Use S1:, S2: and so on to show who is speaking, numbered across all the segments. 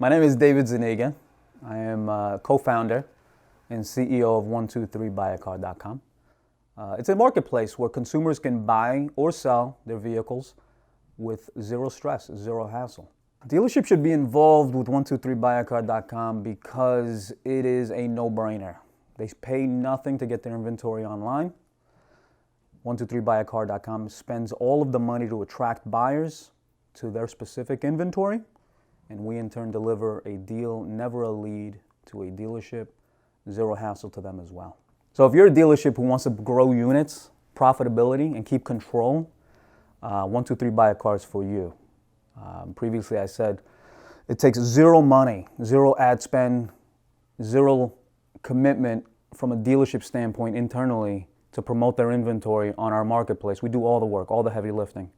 S1: My name is David Zuniga. I am co-founder and CEO of 123buyacar.com. It's a marketplace where consumers can buy or sell their vehicles with zero stress, zero hassle. Dealerships should be involved with 123buyacar.com because it is a no-brainer. They pay nothing to get their inventory online. 123buyacar.com spends all of the money to attract buyers to their specific inventory, and we in turn deliver a deal, never a lead, to a dealership, zero hassle to them as well. So if you're a dealership who wants to grow units, profitability, and keep control, 123buyacar is for you. Previously I said it takes zero money, zero ad spend, zero commitment from a dealership standpoint internally to promote their inventory on our marketplace. We do all the work, all the heavy lifting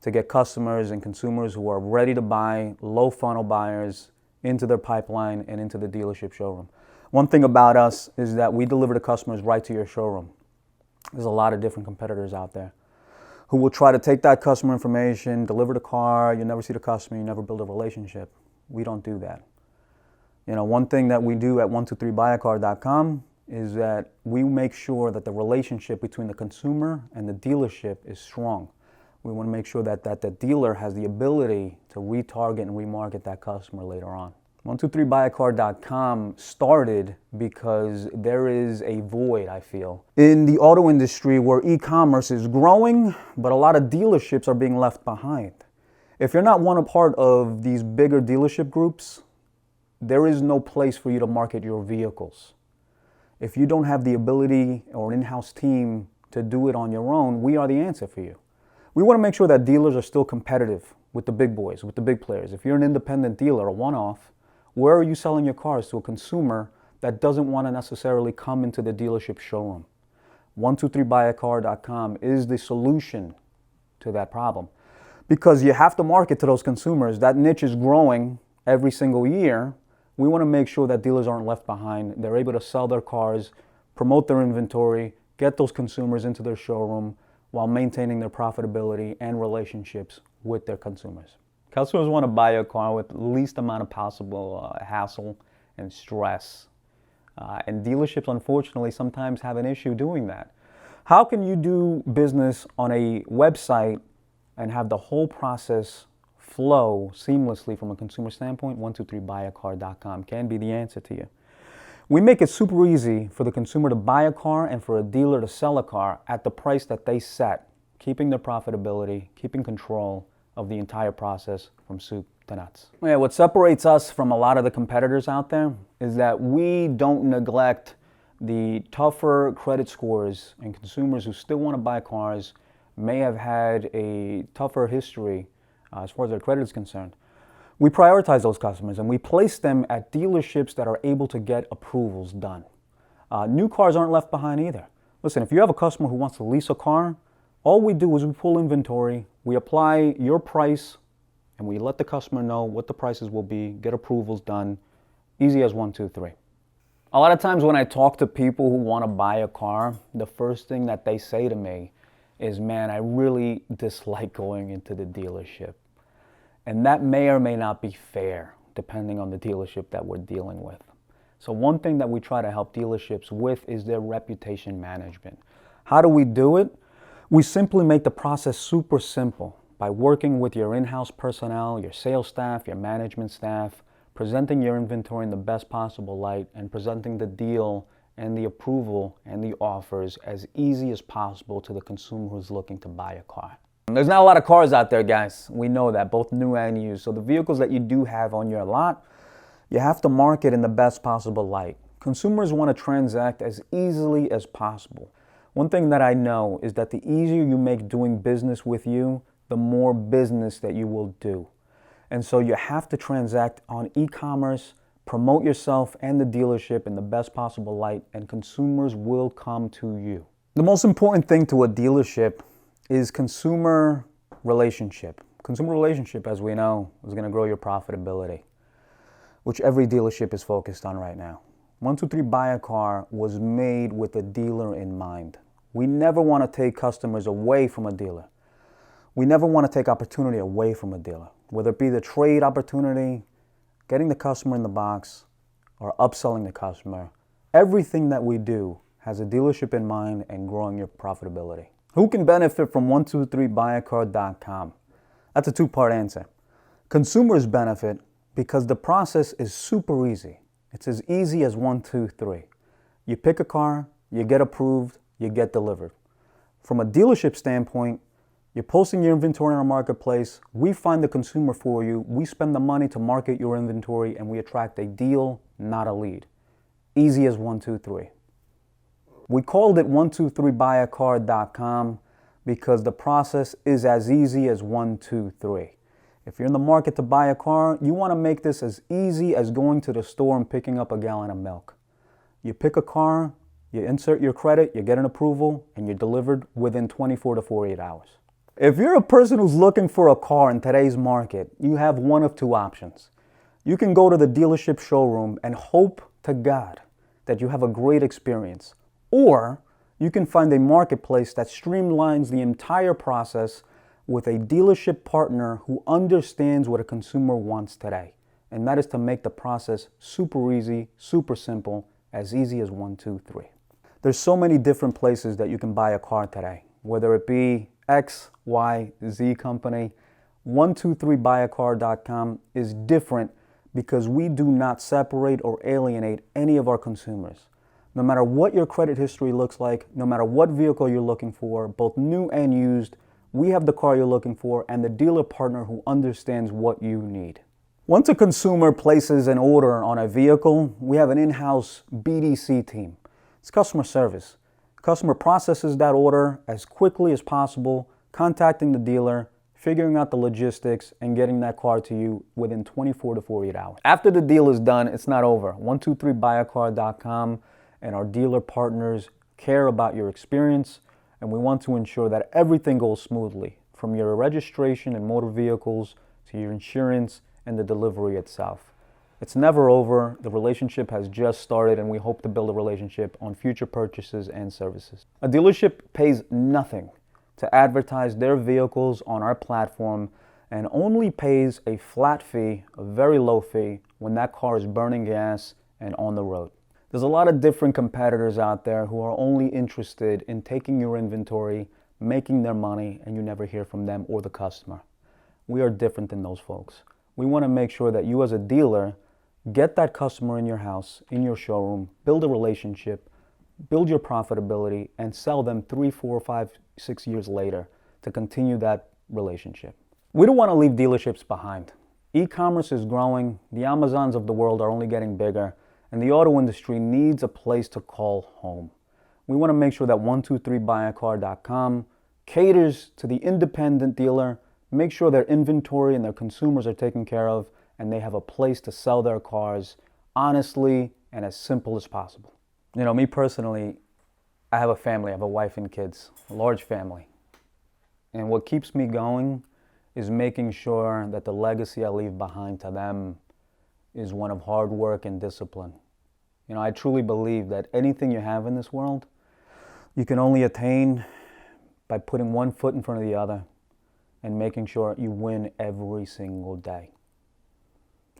S1: to get customers and consumers who are ready to buy, low funnel buyers, into their pipeline and into the dealership showroom. One thing about us is that we deliver the customers right to your showroom. There's a lot of different competitors out there who will try to take that customer information, deliver the car, you never see the customer, you never build a relationship. We don't do that. You know, one thing that we do at 123buyacar.com is that we make sure that the relationship between the consumer and the dealership is strong. We want to make sure that the dealer has the ability to retarget and remarket that customer later on. 123buyacar.com started because there is a void, I feel, in the auto industry where e-commerce is growing, but a lot of dealerships are being left behind. If you're not a part of these bigger dealership groups, there is no place for you to market your vehicles. If you don't have the ability or an in-house team to do it on your own, we are the answer for you. We want to make sure that dealers are still competitive with the big boys, with the big players. If you're an independent dealer, a one-off, where are you selling your cars to a consumer that doesn't want to necessarily come into the dealership showroom? 123buyacar.com is the solution to that problem, because you have to market to those consumers. That niche is growing every single year. We want to make sure that dealers aren't left behind. They're able to sell their cars, promote their inventory, get those consumers into their showroom while maintaining their profitability and relationships with their consumers. Customers want to buy a car with the least amount of possible hassle and stress. And dealerships, unfortunately, sometimes have an issue doing that. How can you do business on a website and have the whole process flow seamlessly from a consumer standpoint? 123buyacar.com can be the answer to you. We make it super easy for the consumer to buy a car and for a dealer to sell a car at the price that they set, keeping their profitability, keeping control of the entire process from soup to nuts. Yeah, what separates us from a lot of the competitors out there is that we don't neglect the tougher credit scores and consumers who still want to buy cars, may have had a tougher history as far as their credit is concerned. We prioritize those customers and we place them at dealerships that are able to get approvals done. New cars aren't left behind either. Listen, if you have a customer who wants to lease a car, all we do is we pull inventory, we apply your price, and we let the customer know what the prices will be, get approvals done, easy as 1, 2, 3. A lot of times when I talk to people who want to buy a car, the first thing that they say to me is, man, I really dislike going into the dealership. And that may or may not be fair, depending on the dealership that we're dealing with. So one thing that we try to help dealerships with is their reputation management. How do we do it? We simply make the process super simple by working with your in-house personnel, your sales staff, your management staff, presenting your inventory in the best possible light, and presenting the deal and the approval and the offers as easy as possible to the consumer who's looking to buy a car. There's not a lot of cars out there, guys. We know that, both new and used. So the vehicles that you do have on your lot, you have to market in the best possible light. Consumers want to transact as easily as possible. One thing that I know is that the easier you make doing business with you, the more business that you will do. And so you have to transact on e-commerce, promote yourself and the dealership in the best possible light, and consumers will come to you. The most important thing to a dealership is consumer relationship. Consumer relationship, as we know, is going to grow your profitability, which every dealership is focused on right now. 123 Buy a Car was made with the dealer in mind. We never want to take customers away from a dealer. We never want to take opportunity away from a dealer, whether it be the trade opportunity, getting the customer in the box, or upselling the customer, everything that we do has a dealership in mind and growing your profitability. Who can benefit from 123buyacard.com? That's a two-part answer. Consumers benefit because the process is super easy. It's as easy as 1, 2, 3. You pick a car, you get approved, you get delivered. From a dealership standpoint, you're posting your inventory in our marketplace, we find the consumer for you, we spend the money to market your inventory, and we attract a deal, not a lead. Easy as 1, 2, 3. We called it 123buyacard.com because the process is as easy as 1, 2, 3. If you're in the market to buy a car, you want to make this as easy as going to the store and picking up a gallon of milk. You pick a car, you insert your credit, you get an approval, and you're delivered within 24 to 48 hours. If you're a person who's looking for a car in today's market, you have one of two options. You can go to the dealership showroom and hope to God that you have a great experience. Or you can find a marketplace that streamlines the entire process with a dealership partner who understands what a consumer wants today. And that is to make the process super easy, super simple, as easy as 1, 2, 3. There's so many different places that you can buy a car today, whether it be X, Y, Z company. 123buyacard.com is different because we do not separate or alienate any of our consumers. No matter what your credit history looks like, no matter what vehicle you're looking for, both new and used, we have the car you're looking for and the dealer partner who understands what you need. Once a consumer places an order on a vehicle, we have an in-house BDC team. It's customer service. Customer processes that order as quickly as possible, contacting the dealer, figuring out the logistics, and getting that car to you within 24 to 48 hours. After the deal is done, it's not over. 123buyacard.com and our dealer partners care about your experience, and we want to ensure that everything goes smoothly, from your registration and motor vehicles to your insurance and the delivery itself. It's never over. The relationship has just started, and we hope to build a relationship on future purchases and services. A dealership pays nothing to advertise their vehicles on our platform and only pays a flat fee, a very low fee, when that car is burning gas and on the road. There's a lot of different competitors out there who are only interested in taking your inventory, making their money, and you never hear from them or the customer. We are different than those folks. We want to make sure that you as a dealer get that customer in your house, in your showroom, build a relationship, build your profitability, and sell them 3, 4, 5, 6 years later to continue that relationship. We don't want to leave dealerships behind. E-commerce is growing, the Amazons of the world are only getting bigger, and the auto industry needs a place to call home. We want to make sure that 123buyacard.com caters to the independent dealer, make sure their inventory and their consumers are taken care of, and they have a place to sell their cars honestly and as simple as possible. You know, me personally, I have a family, I have a wife and kids, a large family. And what keeps me going is making sure that the legacy I leave behind to them is one of hard work and discipline. You know, I truly believe that anything you have in this world, you can only attain by putting one foot in front of the other and making sure you win every single day.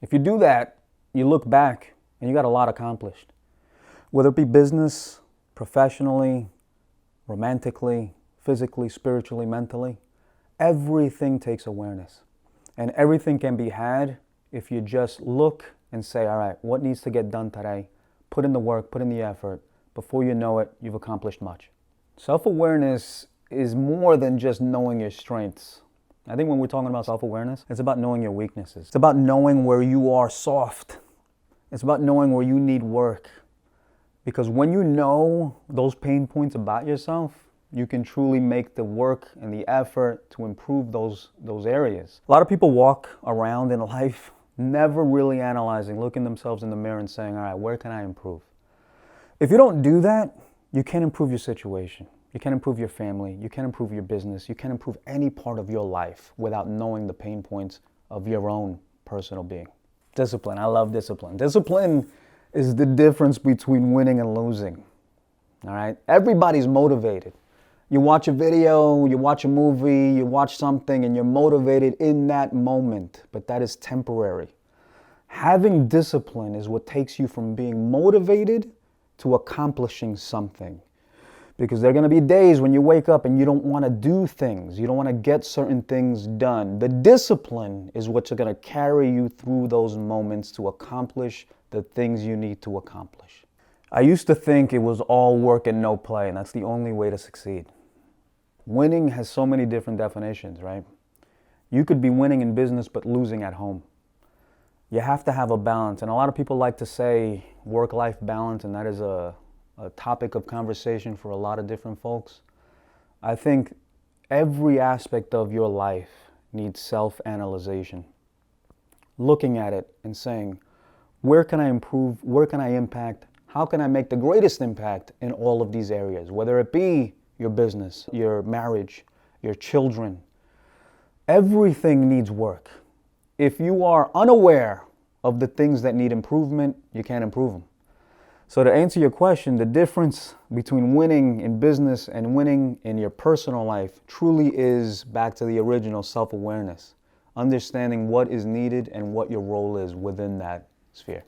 S1: If you do that, you look back and you got a lot accomplished. Whether it be business, professionally, romantically, physically, spiritually, mentally, everything takes awareness. And everything can be had if you just look and say, all right, what needs to get done today? Put in the work, put in the effort. Before you know it, you've accomplished much. Self-awareness is more than just knowing your strengths. I think when we're talking about self-awareness, it's about knowing your weaknesses. It's about knowing where you are soft. It's about knowing where you need work. Because when you know those pain points about yourself, you can truly make the work and the effort to improve those areas. A lot of people walk around in life never really analyzing, looking themselves in the mirror and saying, all right, where can I improve? If you don't do that, you can't improve your situation. You can't improve your family. You can't improve your business. You can't improve any part of your life without knowing the pain points of your own personal being. Discipline. I love discipline. Discipline is the difference between winning and losing. All right? Everybody's motivated. You watch a video, you watch a movie, you watch something, and you're motivated in that moment, but that is temporary. Having discipline is what takes you from being motivated to accomplishing something. Because there are going to be days when you wake up and you don't want to do things. You don't want to get certain things done. The discipline is what's going to carry you through those moments to accomplish the things you need to accomplish. I used to think it was all work and no play, and that's the only way to succeed. Winning has so many different definitions, right? You could be winning in business but losing at home. You have to have a balance, and a lot of people like to say work-life balance, and that is a topic of conversation for a lot of different folks. I think every aspect of your life needs self-analyzation. Looking at it and saying, where can I improve? Where can I impact? How can I make the greatest impact in all of these areas? Whether it be your business, your marriage, your children. Everything needs work. If you are unaware of the things that need improvement, you can't improve them. So to answer your question, the difference between winning in business and winning in your personal life truly is back to the original self-awareness, understanding what is needed and what your role is within that sphere.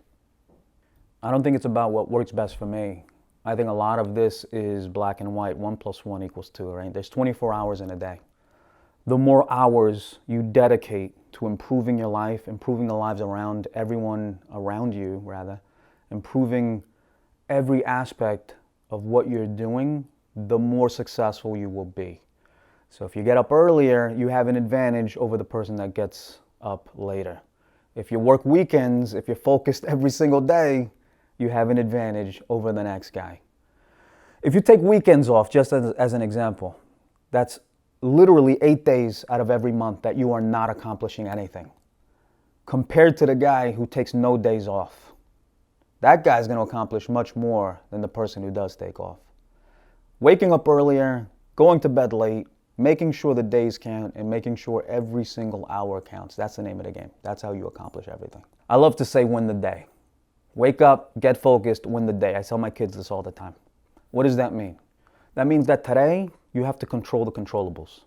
S1: I don't think it's about what works best for me. I think a lot of this is black and white. 1 + 1 = 2, right? There's 24 hours in a day. The more hours you dedicate to improving your life, improving the lives around everyone around you, rather, improving every aspect of what you're doing, the more successful you will be. So if you get up earlier, you have an advantage over the person that gets up later. If you work weekends, if you're focused every single day, you have an advantage over the next guy. If you take weekends off, just as an example, that's literally 8 days out of every month that you are not accomplishing anything, compared to the guy who takes no days off. That guy's going to accomplish much more than the person who does take off. Waking up earlier, going to bed late, making sure the days count, and making sure every single hour counts. That's the name of the game. That's how you accomplish everything. I love to say win the day. Wake up, get focused, win the day. I tell my kids this all the time. What does that mean? That means that today you have to control the controllables.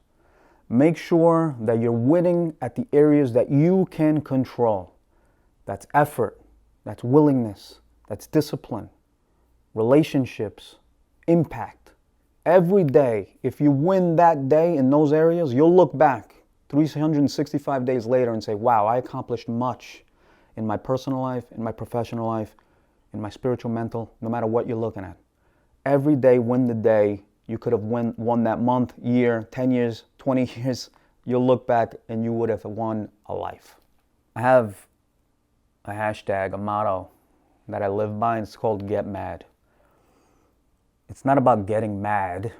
S1: Make sure that you're winning at the areas that you can control. That's effort, that's willingness, that's discipline, relationships, impact. Every day, if you win that day in those areas, you'll look back 365 days later and say, wow, I accomplished much in my personal life, in my professional life, in my spiritual, mental, no matter what you're looking at. Every day, win the day. You could have won that month, year, 10 years, 20 years. You'll look back and you would have won a life. I have a hashtag, a motto that I live by, and it's called Get Mad. It's not about getting mad,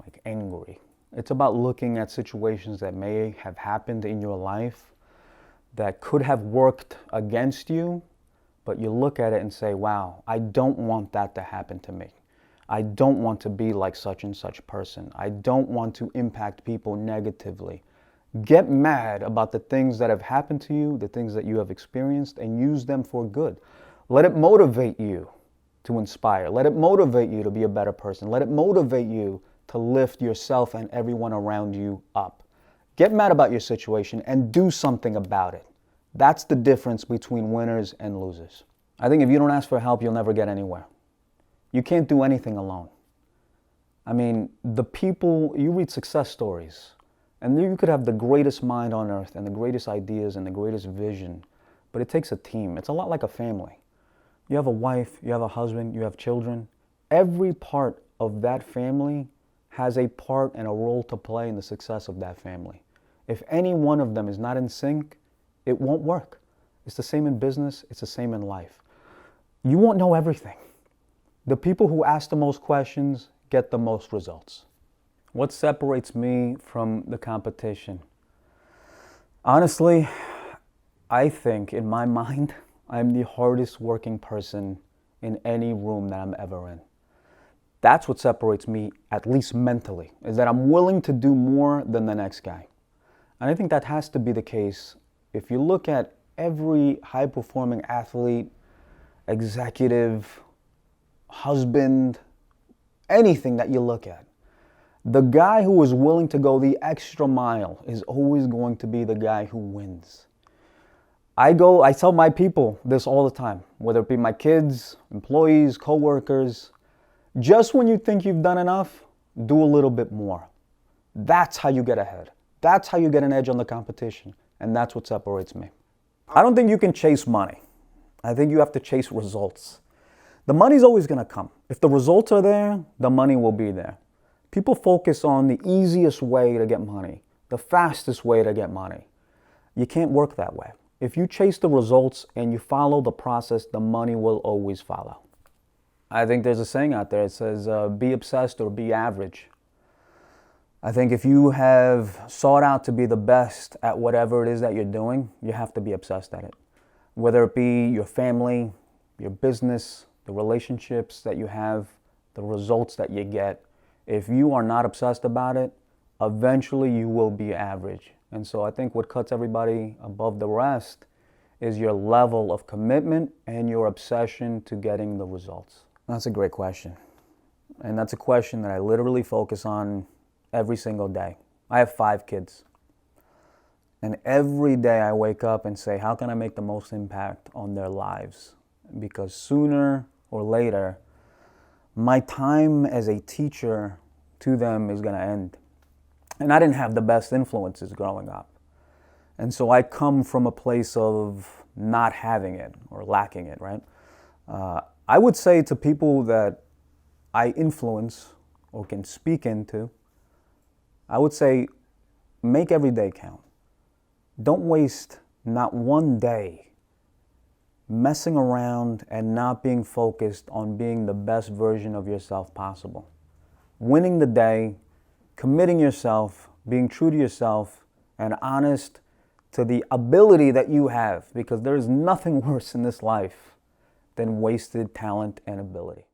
S1: like angry. It's about looking at situations that may have happened in your life that could have worked against you, but you look at it and say, wow, I don't want that to happen to me. I don't want to be like such and such person. I don't want to impact people negatively. Get mad about the things that have happened to you, the things that you have experienced, and use them for good. Let it motivate you to inspire. Let it motivate you to be a better person. Let it motivate you to lift yourself and everyone around you up. Get mad about your situation and do something about it. That's the difference between winners and losers. I think if you don't ask for help, you'll never get anywhere. You can't do anything alone. I mean, the people, you read success stories, and you could have the greatest mind on earth and the greatest ideas and the greatest vision, but it takes a team. It's a lot like a family. You have a wife, you have a husband, you have children. Every part of that family has a part and a role to play in the success of that family. If any one of them is not in sync, it won't work. It's the same in business, it's the same in life. You won't know everything. The people who ask the most questions get the most results. What separates me from the competition? Honestly, I think in my mind, I'm the hardest working person in any room that I'm ever in. That's what separates me, at least mentally, is that I'm willing to do more than the next guy. And I think that has to be the case. If you look at every high-performing athlete, executive, husband, anything that you look at, the guy who is willing to go the extra mile is always going to be the guy who wins. I tell my people this all the time, whether it be my kids, employees, coworkers, just when you think you've done enough, do a little bit more. That's how you get ahead. That's how you get an edge on the competition. And that's what separates me. I don't think you can chase money. I think you have to chase results. The money's always going to come. If the results are there, the money will be there. People focus on the easiest way to get money, the fastest way to get money. You can't work that way. If you chase the results and you follow the process, the money will always follow. I think there's a saying out there. It says, be obsessed or be average. I think if you have sought out to be the best at whatever it is that you're doing, you have to be obsessed at it. Whether it be your family, your business, the relationships that you have, the results that you get. If you are not obsessed about it, eventually you will be average. And so I think what cuts everybody above the rest is your level of commitment and your obsession to getting the results. That's a great question. And that's a question that I literally focus on every single day. I have 5 kids. And every day I wake up and say, how can I make the most impact on their lives? Because sooner or later, my time as a teacher to them is going to end. And I didn't have the best influences growing up. And so I come from a place of not having it or lacking it, right? I would say to people that I influence or can speak into, I would say make every day count. Don't waste not one day messing around and not being focused on being the best version of yourself possible. Winning the day, committing yourself, being true to yourself, and honest to the ability that you have, because there is nothing worse in this life than wasted talent and ability.